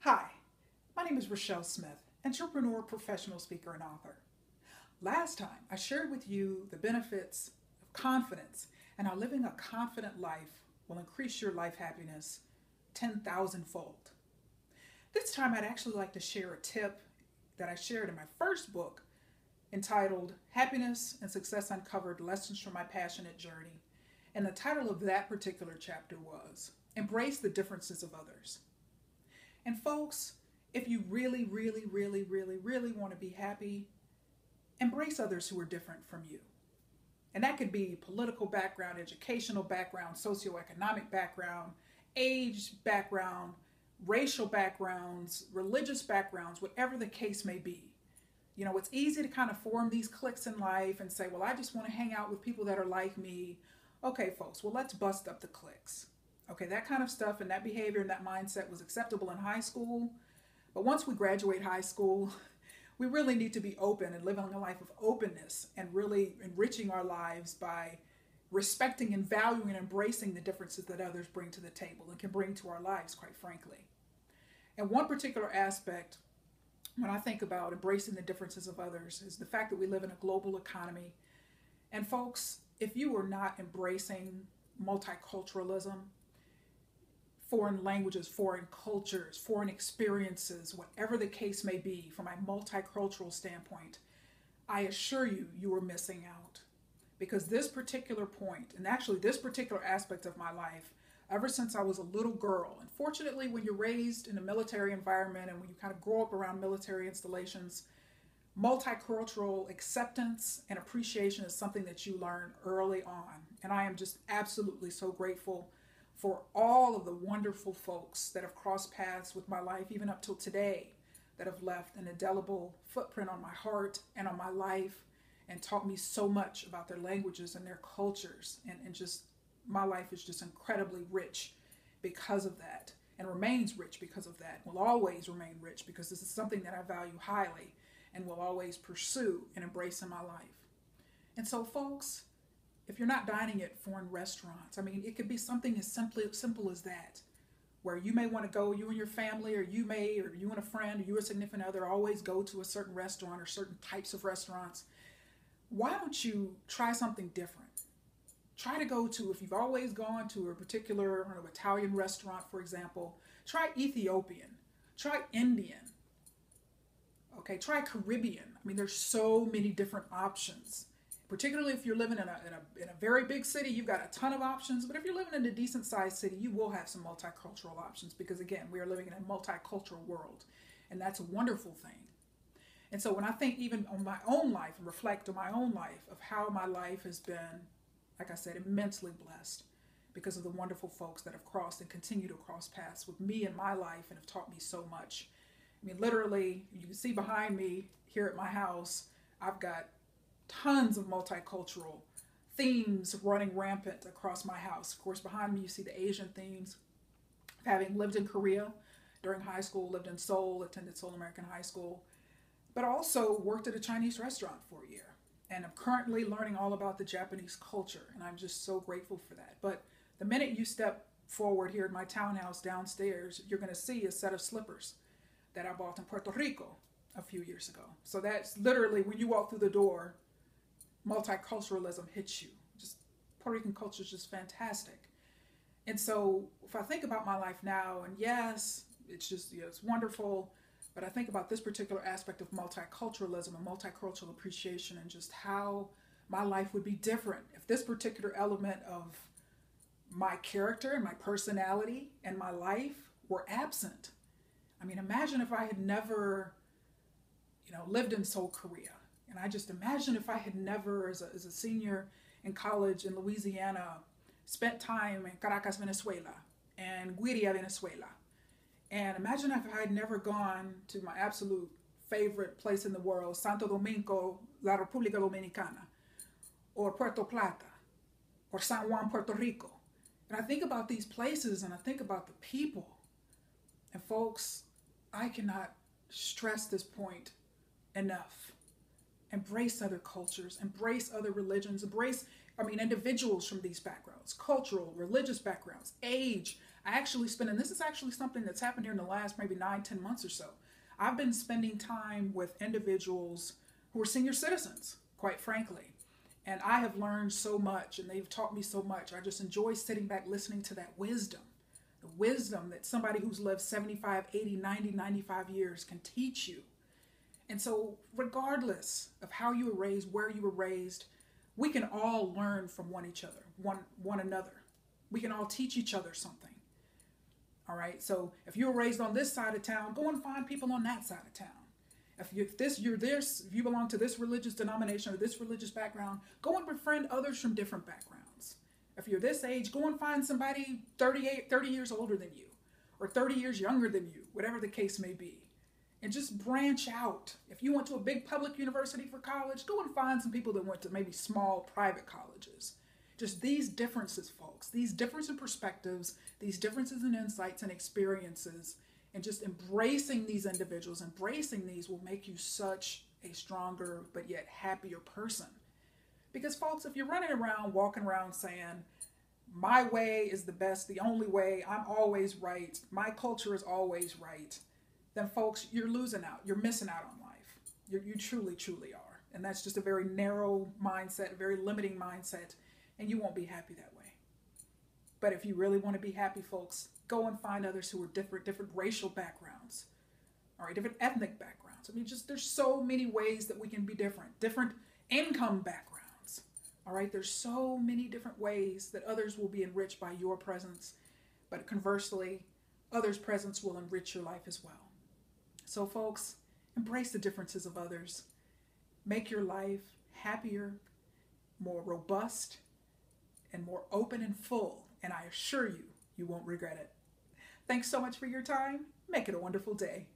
Hi, my name is Rachelle Smith, entrepreneur, professional speaker, and author. Last time, I shared with you the benefits of confidence and how living a confident life will increase your life happiness 10,000 fold. This time, I'd actually like to share a tip that I shared in my first book entitled Happiness and Success Uncovered Lessons from My Passionate Journey. And the title of that particular chapter was Embrace the Differences of Others. And folks, if you really want to be happy, embrace others who are different from you. And that could be political background, educational background, socioeconomic background, age background, racial backgrounds, religious backgrounds, whatever the case may be. You know, it's easy to kind of form these cliques in life and say, well, I just want to hang out with people that are like me. Okay, folks, well, let's bust up the cliques. Okay, that kind of stuff and that behavior and that mindset was acceptable in high school. But once we graduate high school, we really need to be open and living a life of openness and really enriching our lives by respecting and valuing and embracing the differences that others bring to the table and can bring to our lives, quite frankly. And one particular aspect, when I think about embracing the differences of others, is the fact that we live in a global economy. And folks, if you are not embracing multiculturalism, foreign languages, foreign cultures, foreign experiences, whatever the case may be, from a multicultural standpoint, I assure you, you are missing out. Because this particular point, and actually this particular aspect of my life, ever since I was a little girl, and fortunately when you're raised in a military environment and when you kind of grow up around military installations, multicultural acceptance and appreciation is something that you learn early on. And I am just absolutely so grateful for all of the wonderful folks that have crossed paths with my life, even up till today, that have left an indelible footprint on my heart and on my life and taught me so much about their languages and their cultures. And just my life is just incredibly rich because of that and remains rich because of that, will always remain rich because this is something that I value highly and will always pursue and embrace in my life. And so, folks, if you're not dining at foreign restaurants, I mean, it could be something as simple as that, where you may want to go, you and your family, or you and a friend, or you or a significant other always go to a certain restaurant or certain types of restaurants. Why don't you try something different? Try to go to, if you've always gone to a particular Italian restaurant, for example, try Ethiopian, try Indian, okay, try Caribbean. I mean, there's so many different options. Particularly if you're living in a very big city, you've got a ton of options. But if you're living in a decent sized city, you will have some multicultural options because, again, we are living in a multicultural world. And that's a wonderful thing. And so when I think even on my own life and reflect on my own life of how my life has been, like I said, immensely blessed because of the wonderful folks that have crossed and continue to cross paths with me in my life and have taught me so much. I mean, literally, you can see behind me here at my house, I've got tons of multicultural themes running rampant across my house. Of course, behind me you see the Asian themes. Having lived in Korea during high school, lived in Seoul, attended Seoul American High School, but also worked at a Chinese restaurant for a year. And I'm currently learning all about the Japanese culture, and I'm just so grateful for that. But the minute you step forward here in my townhouse downstairs, you're going to see a set of slippers that I bought in Puerto Rico a few years ago. So that's literally when you walk through the door, multiculturalism hits you. Just Puerto Rican culture is just fantastic. And so if I think about my life now, and yes, it's just, it's wonderful, but I think about this particular aspect of multiculturalism and multicultural appreciation and just how my life would be different if this particular element of my character and my personality and my life were absent. I mean, imagine if I had never, lived in Seoul, Korea. And I just imagine if I had never, as a senior in college in Louisiana, spent time in Caracas, Venezuela, and Guiria, Venezuela. And imagine if I had never gone to my absolute favorite place in the world, Santo Domingo, La República Dominicana, or Puerto Plata, or San Juan, Puerto Rico. And I think about these places and I think about the people. And folks, I cannot stress this point enough. Embrace other cultures, embrace other religions, individuals from these backgrounds, cultural, religious backgrounds, age. I actually spend, and this is actually something that's happened here in the last maybe 9, 10 months or so. I've been spending time with individuals who are senior citizens, quite frankly. And I have learned so much, and they've taught me so much. I just enjoy sitting back listening to that wisdom, the wisdom that somebody who's lived 75, 80, 90, 95 years can teach you. And so, regardless of how you were raised, where you were raised, we can all learn from one another. We can all teach each other something. All right. So if you were raised on this side of town, go and find people on that side of town. If you belong to this religious denomination or this religious background, go and befriend others from different backgrounds. If you're this age, go and find somebody 30 years older than you or 30 years younger than you, whatever the case may be. And just branch out. If you went to a big public university for college, go and find some people that went to maybe small private colleges. Just these differences, folks, these differences in perspectives, these differences in insights and experiences, and just embracing these individuals, embracing these will make you such a stronger but yet happier person. Because folks, if you're running around, walking around saying, my way is the best, the only way, I'm always right, my culture is always right, then folks, you're losing out. You're missing out on life. You truly, truly are. And that's just a very narrow mindset, a very limiting mindset, and you won't be happy that way. But if you really want to be happy, folks, go and find others who are different racial backgrounds, all right, different ethnic backgrounds. I mean, just there's so many ways that we can be different income backgrounds, all right? There's so many different ways that others will be enriched by your presence, but conversely, others' presence will enrich your life as well. So folks, embrace the differences of others. Make your life happier, more robust, and more open and full. And I assure you, you won't regret it. Thanks so much for your time. Make it a wonderful day.